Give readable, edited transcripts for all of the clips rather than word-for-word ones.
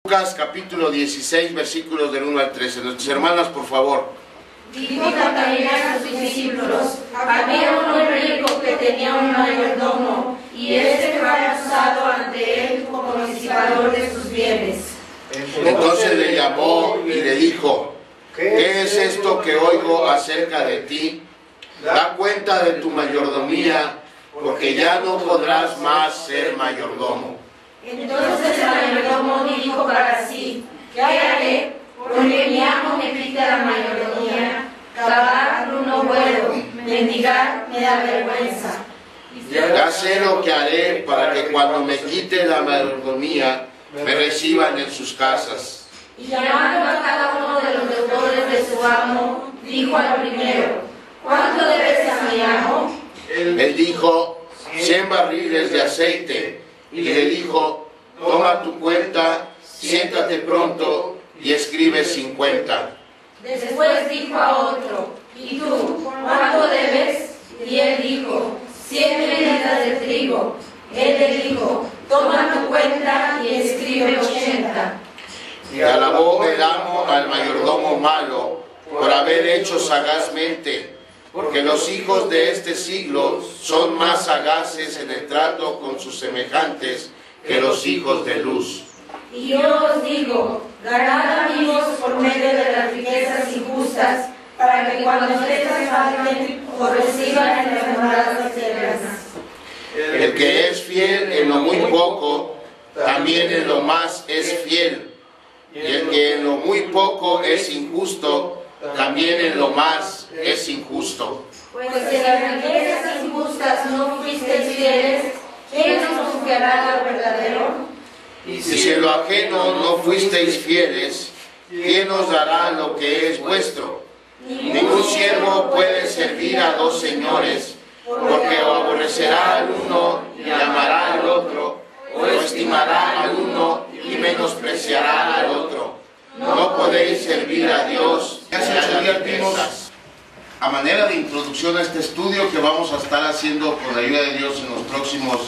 Lucas capítulo 16 versículos del 1 al 13. Nuestras hermanas, por favor. Dijo también a sus discípulos: había uno rico que tenía un mayordomo, y éste fue acusado ante él como disipador de sus bienes. Entonces le llamó y le dijo: ¿qué es esto que oigo acerca de ti? Da cuenta de tu mayordomía, porque ya no podrás más ser mayordomo. Entonces el mayordomo dijo para sí: ¿qué haré? Porque mi amo me quita la mayordomía. Trabajar no puedo, mendigar me da vergüenza. Ya sé lo que haré para que cuando me quite la mayordomía me reciban en sus casas. Y llamando a cada uno de los deudores de su amo, dijo al primero: ¿cuánto debes a mi amo? Él dijo: 100 barriles de aceite. Y le dijo: toma tu cuenta, siéntate pronto y escribe 50. Después dijo a otro: ¿y tú, cuánto debes? Y él dijo: 100 medidas de trigo. Él le dijo: toma tu cuenta y escribe 80. Y alabó el amo al mayordomo malo por haber hecho sagazmente, porque los hijos de este siglo son más sagaces en el trato con sus semejantes que los hijos de luz. Y yo os digo: ganad amigos por medio de las riquezas injustas, para que cuando estas falten os reciban en las moradas eternas. El que es fiel en lo muy poco, también en lo más es fiel. Y el que en lo muy poco es injusto, también en lo más es injusto. Pues si en las riquezas injustas no fuisteis fieles, ¿quién os confiará lo verdadero? Y si en lo ajeno no fuisteis fieles, ¿quién os dará lo que es vuestro? Ningún siervo puede servir a dos señores, porque o aborrecerá al uno y amará al otro, o estimará al uno y menospreciará al otro. No podéis servir a Dios y a las riquezas. A manera de introducción a este estudio que vamos a estar haciendo con la ayuda de Dios en los próximos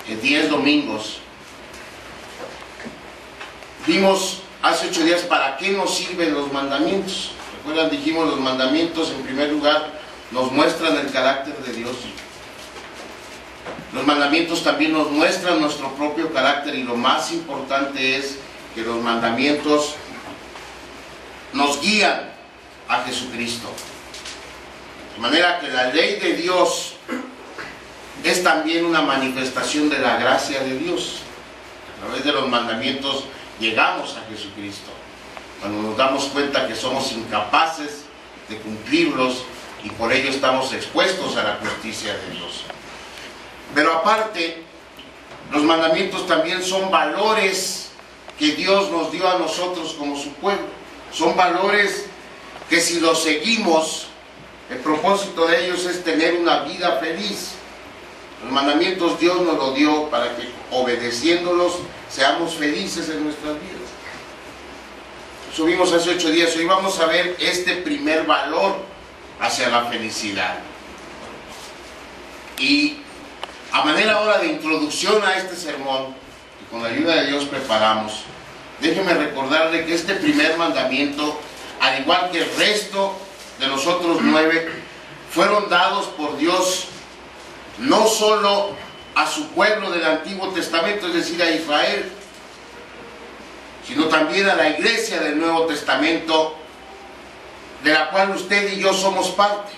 10 domingos, vimos hace 8 días para qué nos sirven los mandamientos. ¿Recuerdan? Dijimos: los mandamientos en primer lugar nos muestran el carácter de Dios. Los mandamientos también nos muestran nuestro propio carácter, y lo más importante es que los mandamientos nos guían a Jesucristo. De manera que la ley de Dios es también una manifestación de la gracia de Dios. A través de los mandamientos llegamos a Jesucristo, cuando nos damos cuenta que somos incapaces de cumplirlos y por ello estamos expuestos a la justicia de Dios. Pero aparte, los mandamientos también son valores que Dios nos dio a nosotros como su pueblo. Son valores que, si los seguimos, el propósito de ellos es tener una vida feliz. Los mandamientos Dios nos los dio para que, obedeciéndolos, seamos felices en nuestras vidas. Subimos hace 8 días, hoy vamos a ver este primer valor hacia la felicidad. Y a manera ahora de introducción a este sermón, que con la ayuda de Dios preparamos, déjeme recordarle que este primer mandamiento, al igual que el resto de los otros 9, fueron dados por Dios no solo a su pueblo del Antiguo Testamento, es decir, a Israel, sino también a la iglesia del Nuevo Testamento, de la cual usted y yo somos parte.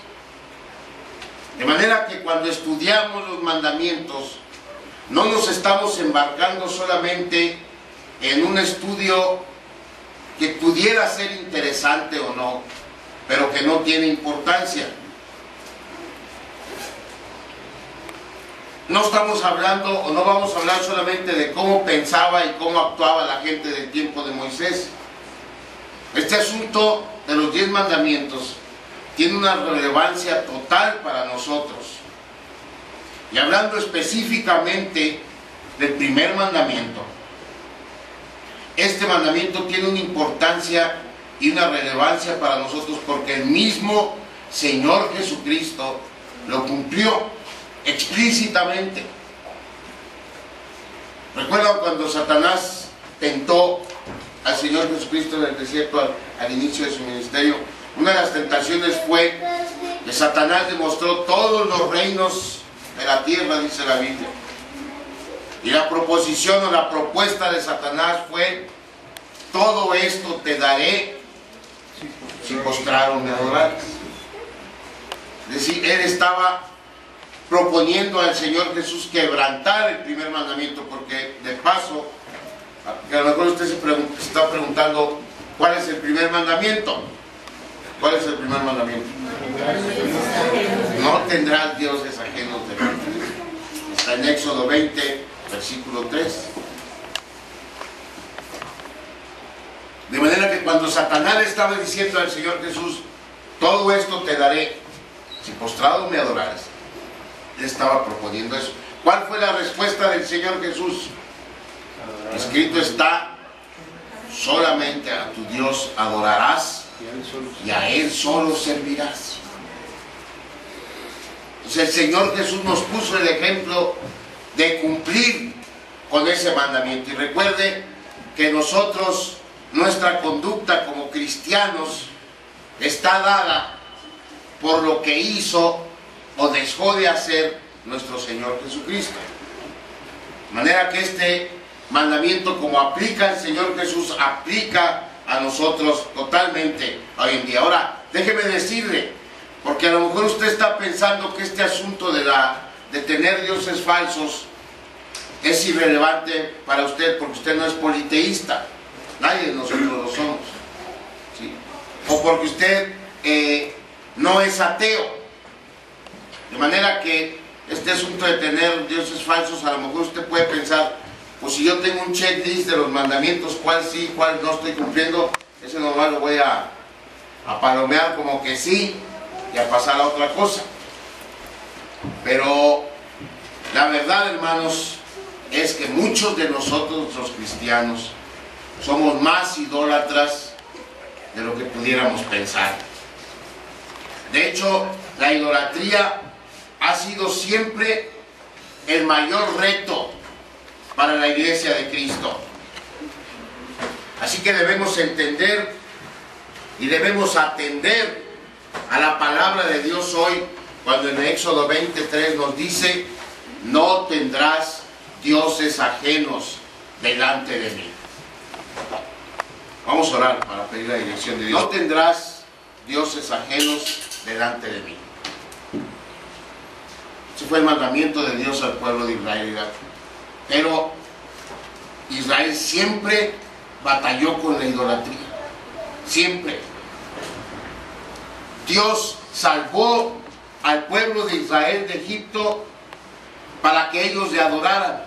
De manera que cuando estudiamos los mandamientos, no nos estamos embarcando solamente en un estudio que pudiera ser interesante o no, pero que no tiene importancia. No estamos hablando, o no vamos a hablar solamente de cómo pensaba y cómo actuaba la gente del tiempo de Moisés. Este asunto de los 10 mandamientos tiene una relevancia total para nosotros. Y hablando específicamente del primer mandamiento, este mandamiento tiene una importancia y una relevancia para nosotros porque el mismo Señor Jesucristo lo cumplió explícitamente. ¿Recuerdan cuando Satanás tentó al Señor Jesucristo en el desierto al inicio de su ministerio, una de las tentaciones fue que Satanás demostró todos los reinos de la tierra, dice la Biblia. Y la proposición o la propuesta de Satanás fue: todo esto te daré si postrado me adorares. Es decir, él estaba proponiendo al Señor Jesús quebrantar el primer mandamiento, porque de paso, que a lo mejor usted se está preguntando, ¿cuál es el primer mandamiento? ¿Cuál es el primer mandamiento? No tendrás dioses ajenos de mí. Está en Éxodo 20, versículo 3. De manera que cuando Satanás estaba diciendo al Señor Jesús, todo esto te daré si postrado me adorares, él estaba proponiendo eso. ¿Cuál fue la respuesta del Señor Jesús? Escrito está: solamente a tu Dios adorarás y a Él solo servirás. Entonces el Señor Jesús nos puso el ejemplo de cumplir con ese mandamiento. Y recuerde que nosotros, nuestra conducta como cristianos está dada por lo que hizo o dejó de hacer nuestro Señor Jesucristo. De manera que este mandamiento, como aplica el Señor Jesús, aplica a nosotros totalmente hoy en día. Ahora, déjeme decirle, porque a lo mejor usted está pensando que este asunto de tener dioses falsos es irrelevante para usted, porque usted no es politeísta. Nadie de nosotros lo somos, ¿sí? O porque usted no es ateo. De manera que este asunto de tener dioses falsos, a lo mejor usted puede pensar, pues si yo tengo un checklist de los mandamientos, cuál sí, cuál no estoy cumpliendo, ese nomás lo voy a palomear como que sí y a pasar a otra cosa. Pero la verdad, hermanos, es que muchos de nosotros, los cristianos, somos más idólatras de lo que pudiéramos pensar. De hecho, la idolatría ha sido siempre el mayor reto para la iglesia de Cristo. Así que debemos entender y debemos atender a la palabra de Dios hoy, cuando en Éxodo 23 nos dice: no tendrás dioses ajenos delante de mí. Vamos a orar para pedir la dirección de Dios. No tendrás dioses ajenos delante de mí. Ese fue el mandamiento de Dios al pueblo de Israel. Pero Israel siempre batalló con la idolatría. Siempre. Dios salvó al pueblo de Israel de Egipto para que ellos le adoraran,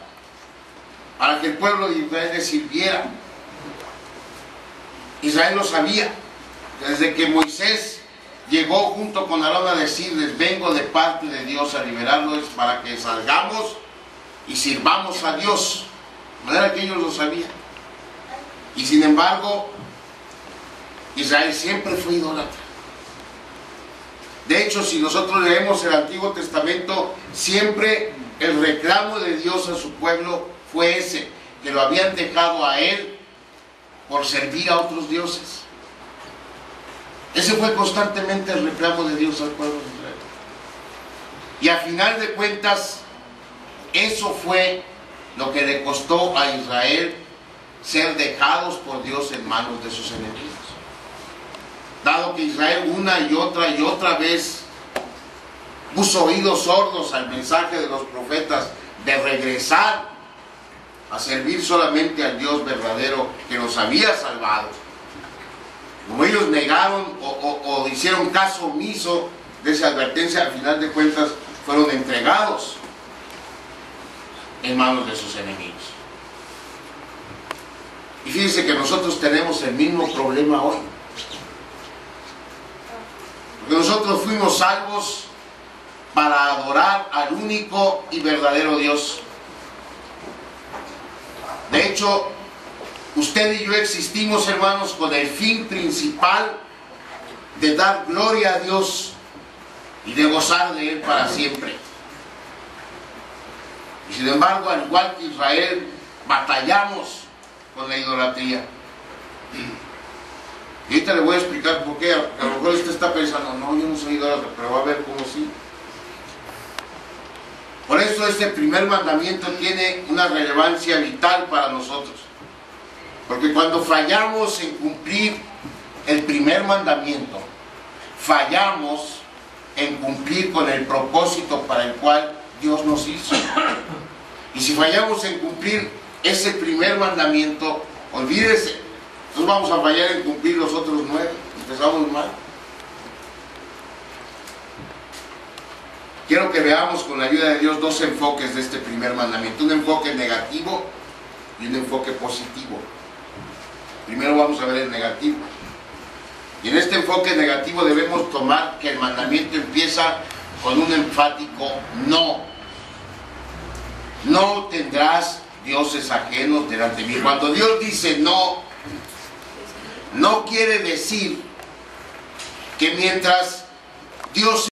para que el pueblo de Israel le sirviera. Israel lo sabía. Desde que Moisés llegó junto con Aarón a decirles: vengo de parte de Dios a liberarlos para que salgamos y sirvamos a Dios. De manera que ellos lo sabían. Y sin embargo, Israel siempre fue idólatra. De hecho, si nosotros leemos el Antiguo Testamento, siempre el reclamo de Dios a su pueblo fue ese, que lo habían dejado a él por servir a otros dioses. Ese fue constantemente el reclamo de Dios al pueblo de Israel. Y a final de cuentas, eso fue lo que le costó a Israel ser dejados por Dios en manos de sus enemigos. Dado que Israel una y otra vez puso oídos sordos al mensaje de los profetas de regresar a servir solamente al Dios verdadero que los había salvado. Como ellos negaron o hicieron caso omiso de esa advertencia, al final de cuentas fueron entregados en manos de sus enemigos. Y fíjense que nosotros tenemos el mismo problema hoy. Porque nosotros fuimos salvos para adorar al único y verdadero Dios. De hecho, usted y yo existimos, hermanos, con el fin principal de dar gloria a Dios y de gozar de Él para siempre. Y sin embargo, al igual que Israel, batallamos con la idolatría. Y ahorita le voy a explicar por qué. A lo mejor usted está pensando, no, yo no soy idólatra, pero va a ver cómo sí. Por eso este primer mandamiento tiene una relevancia vital para nosotros. Porque cuando fallamos en cumplir el primer mandamiento, fallamos en cumplir con el propósito para el cual Dios nos hizo. Y si fallamos en cumplir ese primer mandamiento, olvídese, entonces vamos a fallar en cumplir los otros 9. Empezamos mal. Quiero que veamos con la ayuda de Dios dos enfoques de este primer mandamiento, un enfoque negativo y un enfoque positivo. Primero vamos a ver el negativo. Y en este enfoque negativo debemos tomar que el mandamiento empieza con un enfático no. No tendrás dioses ajenos delante de mí. Cuando Dios dice no, no quiere decir que mientras Dios